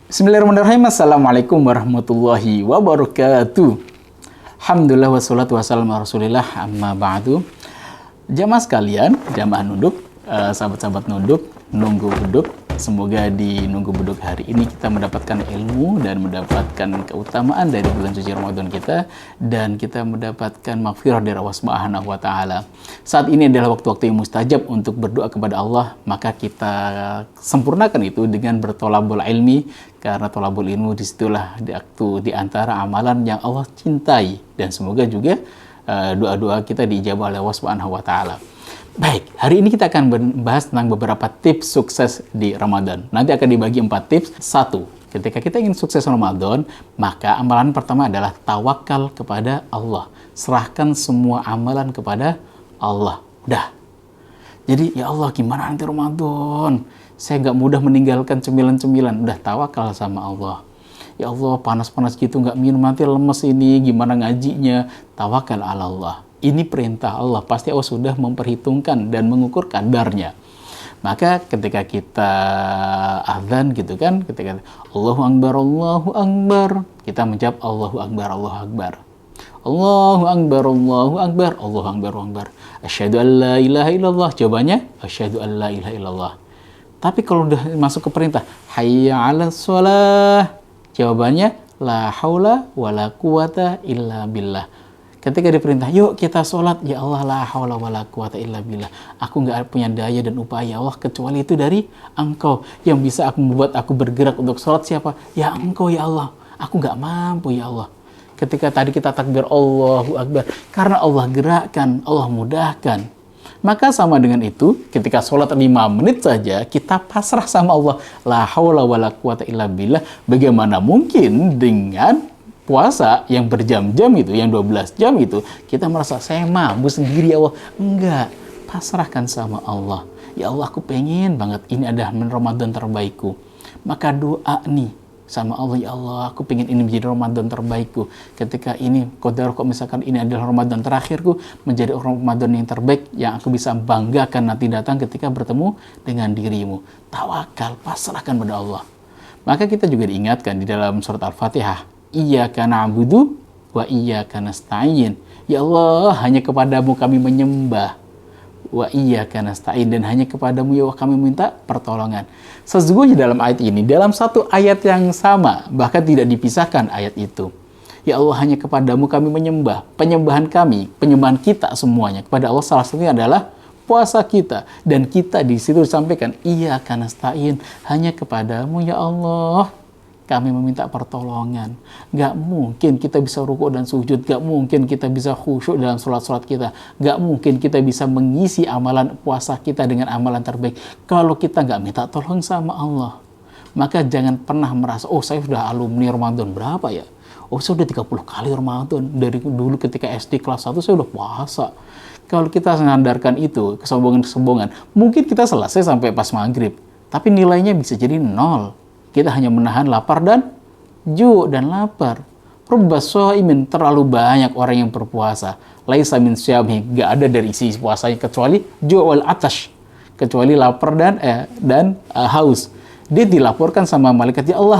Bismillahirrahmanirrahim. Assalamualaikum warahmatullahi wabarakatuh. Alhamdulillah wassalatu wassalamu ala rasulillah amma ba'du. Jamaah sekalian, jamaah nunduk, sahabat-sahabat nunduk, nunggu beduk. Semoga di nunggu beduk hari ini kita mendapatkan ilmu dan mendapatkan keutamaan dari bulan suci Ramadan kita, dan kita mendapatkan maghfirah dari Allah Subhanahu wa taala. Saat ini adalah waktu-waktu yang mustajab untuk berdoa kepada Allah, maka kita sempurnakan itu dengan bertolabul ilmi, karena tolabul ilmu disitulah di antara amalan yang Allah cintai, dan semoga juga doa-doa kita diijabah oleh Allah Subhanahu wa taala. Baik, hari ini kita akan membahas tentang beberapa tips sukses di Ramadan. Nanti akan dibagi 4 tips. 1. Ketika kita ingin sukses Ramadan, maka amalan pertama adalah tawakal kepada Allah. Serahkan semua amalan kepada Allah. Udah. Jadi, ya Allah, gimana nanti Ramadan? Saya nggak mudah meninggalkan cemilan-cemilan. Udah, tawakal sama Allah. Ya Allah, panas-panas gitu, nggak minum, nanti lemes ini, gimana ngajinya? Tawakal ala Allah. Ini perintah Allah, pasti Allah sudah memperhitungkan dan mengukur kadarnya. Maka ketika kita azan gitu kan, ketika Allahu Akbar, kita menjawab Allahu Akbar, Allahu Akbar. Allahu Akbar, Allahu Akbar, Allahu Akbar, Allahu Akbar. Asyhadu an la ilaha illallah. Jawabannya, asyhadu an la ilaha illallah. Tapi kalau udah masuk ke perintah, hayya 'alas shalah. Jawabannya, la haula wala quwata illa billah. Ketika diperintah, yuk kita sholat, ya Allah, la haula wala quwata illa billah. Aku nggak punya daya dan upaya, Allah, kecuali itu dari Engkau. Yang bisa aku membuat aku bergerak untuk sholat siapa? Ya Engkau, ya Allah. Aku nggak mampu, ya Allah. Ketika tadi kita takbir Allahu Akbar, karena Allah gerakkan, Allah mudahkan. Maka sama dengan itu, ketika sholat 5 menit saja, kita pasrah sama Allah. La haula wala quwata illa billah. Bagaimana mungkin dengan puasa yang berjam-jam itu, yang 12 jam itu, kita merasa saya mampu sendiri, ya Allah. Enggak, pasrahkan sama Allah. Ya Allah, aku pengen banget ini adalah Ramadan terbaikku. Maka doa nih sama Allah, ya Allah, aku pengen ini menjadi Ramadan terbaikku. Ketika ini, qadar kok misalkan ini adalah Ramadan terakhirku, menjadi Ramadan yang terbaik yang aku bisa banggakan nanti datang ketika bertemu dengan dirimu. Tawakal, pasrahkan pada Allah. Maka kita juga diingatkan di dalam surat Al-Fatihah, Iyyaka na'budu wa iyyaka nasta'in. Ya Allah, hanya kepadamu kami menyembah. Wa iyyaka nasta'in, dan hanya kepadamu ya Allah kami minta pertolongan. Sesungguhnya dalam ayat ini, dalam satu ayat yang sama, bahkan tidak dipisahkan ayat itu. Ya Allah, hanya kepadamu kami menyembah. Penyembahan kami, penyembahan kita semuanya kepada Allah, salah satunya adalah puasa kita. Dan kita di situ disampaikan, iyyaka nasta'in, hanya kepadamu ya Allah kami meminta pertolongan. Gak mungkin kita bisa rukuk dan sujud. Gak mungkin kita bisa khusyuk dalam sholat-sholat kita. Gak mungkin kita bisa mengisi amalan puasa kita dengan amalan terbaik kalau kita gak minta tolong sama Allah. Maka jangan pernah merasa, oh saya sudah alumni Ramadan berapa ya? Oh saya sudah 30 kali Ramadan. Dari dulu ketika SD kelas 1 saya udah puasa. Kalau kita sandarkan itu, kesombongan-kesombongan, mungkin kita selesai sampai pas maghrib. Tapi nilainya bisa jadi 0. Kita hanya menahan lapar dan ju' dan lapar. Rubba shaimin, terlalu banyak orang yang berpuasa. Laisa min syamhi, gak ada dari isi puasanya kecuali ju' wal atash, kecuali lapar dan haus. Dia dilaporkan sama malaikat, ya Allah,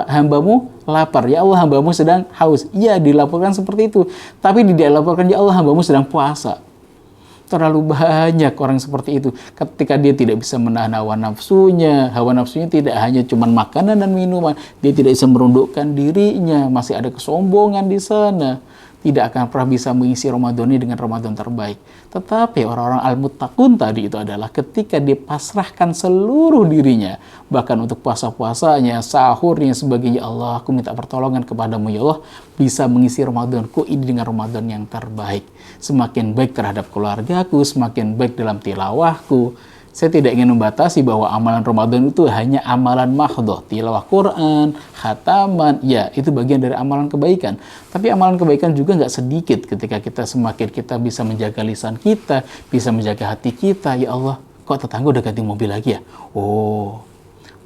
hambamu lapar, ya Allah, hambamu sedang haus. Iya, dilaporkan seperti itu. Tapi tidak dilaporkan, ya Allah, hambamu sedang puasa. Terlalu banyak orang seperti itu. Ketika dia tidak bisa menahan hawa nafsunya tidak hanya cuma makanan dan minuman, dia tidak bisa merundukkan dirinya, masih ada kesombongan di sana. Tidak akan pernah bisa mengisi Ramadan ini dengan Ramadan terbaik. Tetapi orang-orang al-muttaqun tadi itu adalah ketika dipasrahkan seluruh dirinya, bahkan untuk puasa-puasanya, sahurnya, sebagainya, Allah, aku minta pertolongan kepadamu ya Allah, bisa mengisi Ramadanku ini dengan Ramadan yang terbaik. Semakin baik terhadap keluargaku, semakin baik dalam tilawahku. Saya tidak ingin membatasi bahwa amalan Ramadan itu hanya amalan mahdhah, tilawah Quran, khataman, ya itu bagian dari amalan kebaikan. Tapi amalan kebaikan juga nggak sedikit ketika semakin kita bisa menjaga lisan kita, bisa menjaga hati kita. Ya Allah, kok tetangga udah ganti mobil lagi ya? Oh,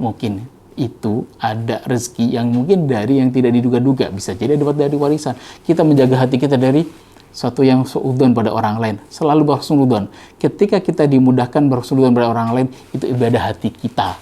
mungkin itu ada rezeki yang mungkin dari yang tidak diduga-duga. Bisa jadi dapat dari warisan. Kita menjaga hati kita dari suatu yang suudzon pada orang lain, selalu berhusnudzon. Ketika kita dimudahkan berhusnudzon pada orang lain, itu ibadah hati kita.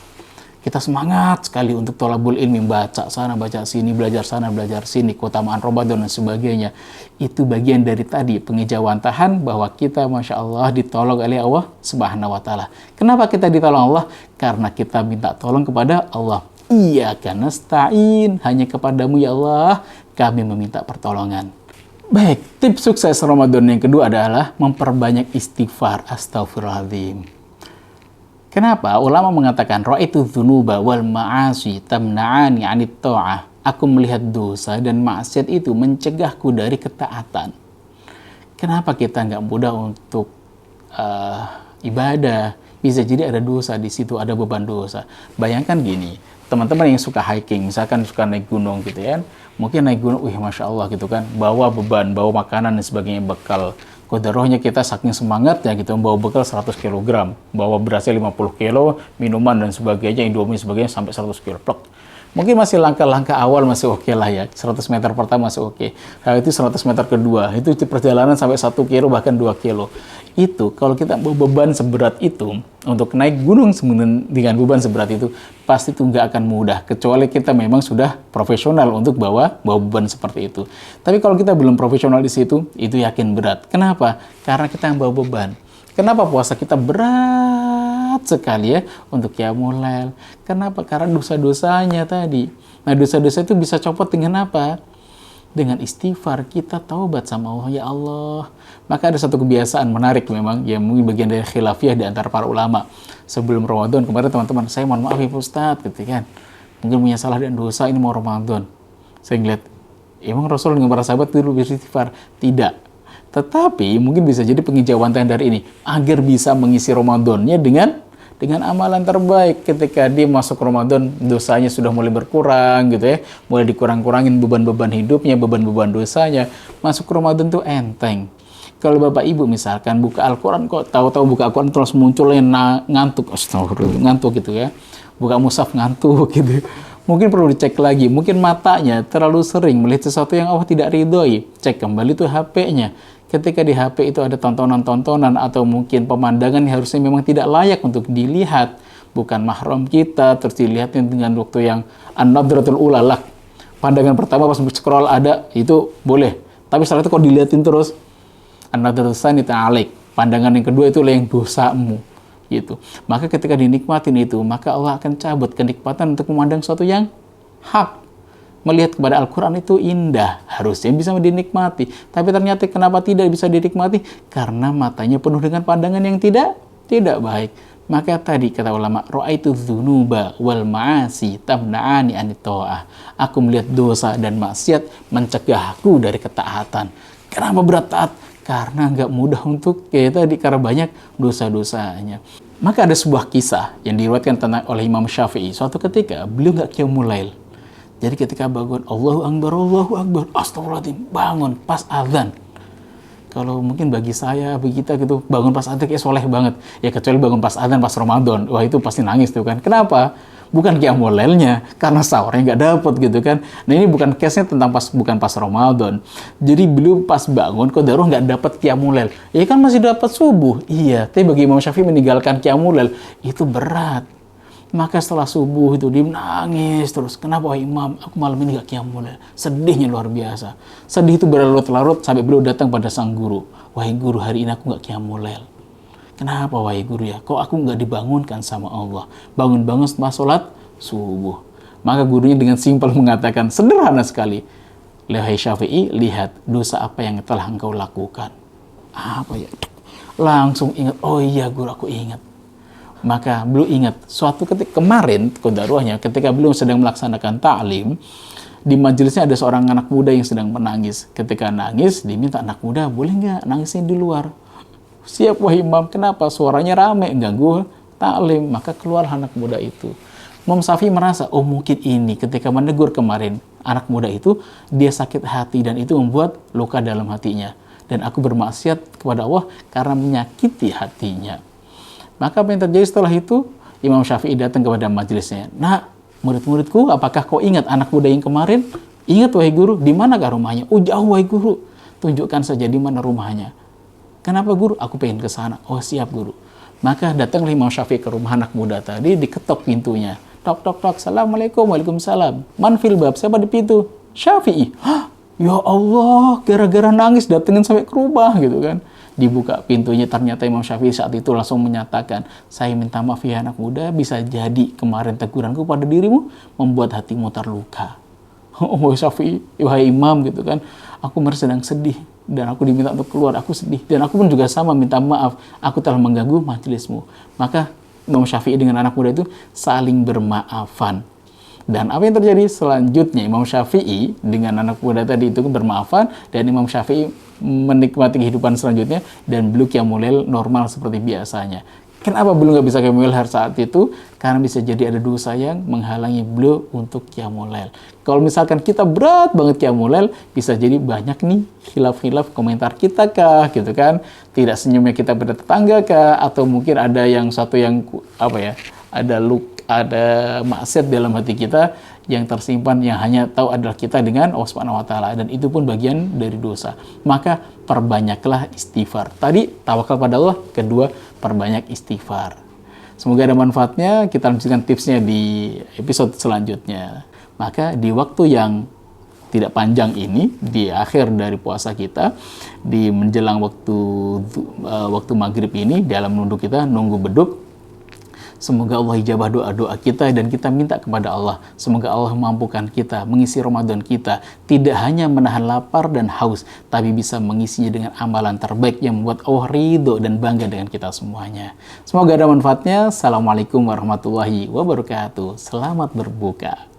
Kita semangat sekali untuk thalabul ilmi, baca sana, baca sini, belajar sana, belajar sini, keutamaan Ramadan dan sebagainya. Itu bagian dari tadi pengejawantahan bahwa kita Masya Allah ditolong oleh Allah Subhanahu wa Ta'ala. Kenapa kita ditolong Allah? Karena kita minta tolong kepada Allah. Iyyaka nasta'in, hanya kepadamu ya Allah kami meminta pertolongan. Baik, tips sukses Ramadan yang kedua adalah memperbanyak istighfar. Astagfirullahaladzim. Kenapa? Ulama mengatakan ra'aitu dzunuba wal ma'asi tamna'ani 'anit tha'ah. Aku melihat dosa dan maksiat itu mencegahku dari ketaatan. Kenapa kita nggak mudah untuk ibadah? Bisa jadi ada dosa di situ, ada beban dosa. Bayangkan gini, teman-teman yang suka hiking, misalkan suka naik gunung gitu ya, mungkin naik gunung, Masya Allah gitu kan, bawa beban, bawa makanan dan sebagainya, bekal. Qadarullah kita saking semangatnya gitu, bawa bekal 100 kg, bawa berasnya 50 kg, minuman dan sebagainya, Indomie sebagainya sampai 100 kg. Plok. Mungkin masih langkah-langkah awal masih oke lah ya, 100 meter pertama masih oke. Nah, itu 100 meter kedua, itu perjalanan sampai 1 kilo bahkan 2 kilo. Itu kalau kita bawa beban seberat itu, untuk naik gunung dengan beban seberat itu, pasti itu nggak akan mudah, kecuali kita memang sudah profesional untuk bawa beban seperti itu. Tapi kalau kita belum profesional di situ, itu yakin berat. Kenapa? Karena kita yang bawa beban. Kenapa puasa kita berat sekali ya untuk qiyamul lail? Kenapa? Karena dosa-dosanya tadi. Nah, dosa-dosa itu bisa copot dengan apa? Dengan istighfar, kita taubat sama Allah, ya Allah. Maka ada satu kebiasaan menarik memang, yang mungkin bagian dari khilafiyah di antara para ulama. Sebelum Ramadan, kemarin teman-teman, saya mohon maaf ya Ustadz, gitu kan. Mungkin punya salah dan dosa, ini mau Ramadan. Saya ngeliat, emang Rasul dengan para sahabat dulu beristighfar? Tidak. Tetapi mungkin bisa jadi pengejawantahan dari ini, agar bisa mengisi Ramadannya dengan amalan terbaik. Ketika dia masuk Ramadan, dosanya sudah mulai berkurang gitu ya, mulai dikurang-kurangin beban-beban hidupnya, beban-beban dosanya. Masuk Ramadan tuh enteng. Kalau Bapak Ibu misalkan buka Al-Quran, kok tahu-tahu buka Al-Quran terus munculnya ngantuk, astagfirullah, ngantuk gitu ya, buka mushaf ngantuk gitu. Mungkin perlu dicek lagi, mungkin matanya terlalu sering melihat sesuatu yang Allah tidak ridhoi. Cek kembali tuh HP-nya. Ketika di HP itu ada tontonan-tontonan atau mungkin pemandangan yang harusnya memang tidak layak untuk dilihat, bukan mahram kita, terus dilihatnya dengan waktu yang an-nadratul ulalak. Pandangan pertama pas scroll ada, itu boleh. Tapi setelah itu kalau dilihatin terus, an-nadratul tsaniyah alaik. Pandangan yang kedua itu yang dosamu. Gitu. Maka ketika dinikmatin itu, maka Allah akan cabut kenikmatan untuk memandang sesuatu yang hak. Melihat kepada Al-Quran itu indah, harusnya bisa dinikmati. Tapi ternyata kenapa tidak bisa dinikmati? Karena matanya penuh dengan pandangan yang tidak baik. Maka tadi kata ulama, ra'aitu dzunuba wal ma'asi tamna'ani 'anit tha'ah. Aku melihat dosa dan maksiat mencegahku dari ketaatan. Kenapa berat taat? Karena nggak mudah untuk tadi, karena banyak dosa-dosanya. Maka ada sebuah kisah yang diriwayatkan oleh Imam Syafi'i. Suatu ketika beliau nggak qiyamul lail. Jadi ketika bangun, Allahu Akbar, astagfirullahaladzim, bangun pas azan. Kalau mungkin bagi saya, bagi kita gitu, bangun pas azan kayak soleh banget. Ya kecuali bangun pas azan, pas Ramadan. Wah itu pasti nangis tuh kan. Kenapa? Bukan qiyamul lailnya, karena sahurnya nggak dapet gitu kan. Nah ini bukan case-nya tentang bukan pas Ramadan. Jadi beliau pas bangun, qadarullah nggak dapet qiyamul lail. Ya kan masih dapat subuh. Iya, tapi bagi Imam Syafi'i meninggalkan qiyamul lail, itu berat. Maka setelah subuh itu dia nangis terus. Kenapa Imam? Aku malam ini gak qiyamul lail. Sedihnya luar biasa. Sedih itu berlarut-larut sampai beliau datang pada sang guru. Wahai guru, hari ini aku gak qiyamul lail. Kenapa wahai guru ya? Kok aku gak dibangunkan sama Allah? Bangun-bangun setelah sholat subuh. Maka gurunya dengan simpel mengatakan, sederhana sekali. Wahai Syafi'i, lihat dosa apa yang telah engkau lakukan. Apa ya? Langsung ingat, oh iya guru, aku ingat. Maka beliau ingat, suatu ketika kemarin, qadarullah, ketika beliau sedang melaksanakan ta'lim, di majelisnya ada seorang anak muda yang sedang menangis. Ketika nangis, diminta anak muda, boleh nggak nangisnya di luar? Siap wahai Imam, kenapa? Suaranya rame, ganggu ta'lim. Maka keluar anak muda itu. Imam Syafi'i merasa, oh mungkin ini ketika menegur kemarin, anak muda itu, dia sakit hati dan itu membuat luka dalam hatinya. Dan aku bermaksiat kepada Allah karena menyakiti hatinya. Maka apa yang terjadi setelah itu? Imam Syafi'i datang kepada majelisnya. Nah, murid-muridku, apakah kau ingat anak muda yang kemarin? Ingat wahai guru, di manakah rumahnya? Oh jauh wahai guru. Tunjukkan saja di mana rumahnya. Kenapa guru? Aku pengen ke sana. Oh siap guru. Maka datanglah Imam Syafi'i ke rumah anak muda tadi, diketok pintunya. Tok tok tok, Assalamualaikum, Waalaikumsalam. Man fil bab, siapa di pintu? Syafi'i. Hah? Ya Allah, gara-gara nangis datengin sampai ke rumah gitu kan. Dibuka pintunya, ternyata Imam Syafi'i saat itu langsung menyatakan, saya minta maaf ya anak muda, bisa jadi kemarin teguranku pada dirimu membuat hatimu terluka. Oh Syafi'i, wahai Imam gitu kan, aku merasa sedang sedih dan aku diminta untuk keluar, aku sedih. Dan aku pun juga sama minta maaf, aku telah mengganggu majelismu. Maka Imam Syafi'i dengan anak muda itu saling bermaafan. Dan apa yang terjadi selanjutnya? Imam Syafi'i dengan anak muda tadi itu bermaafan, dan Imam Syafi'i menikmati kehidupan selanjutnya dan beliau qiyamul lail normal seperti biasanya. Kenapa beliau nggak bisa qiyamul lail saat itu? Karena bisa jadi ada dosa yang menghalangi beliau untuk qiyamul lail. Kalau misalkan kita berat banget qiyamul lail, bisa jadi banyak nih khilaf-khilaf komentar kita kah, gitu kan? Tidak senyumnya kita pada tetangga kah? Atau mungkin ada yang satu yang ada maksiat dalam hati kita yang tersimpan, yang hanya tahu adalah kita dengan Allah Subhanahu wa taala, dan itu pun bagian dari dosa. Maka perbanyaklah istighfar. Tadi tawakal pada Allah, kedua perbanyak istighfar. Semoga ada manfaatnya. Kita lanjutkan tipsnya di episode selanjutnya. Maka di waktu yang tidak panjang ini, di akhir dari puasa kita, di menjelang waktu maghrib ini, dalam nunduk kita, nunggu beduk, semoga Allah ijabah doa-doa kita dan kita minta kepada Allah. Semoga Allah mampukan kita mengisi Ramadan kita tidak hanya menahan lapar dan haus, tapi bisa mengisinya dengan amalan terbaik yang membuat Allah ridho dan bangga dengan kita semuanya. Semoga ada manfaatnya. Assalamualaikum warahmatullahi wabarakatuh. Selamat berbuka.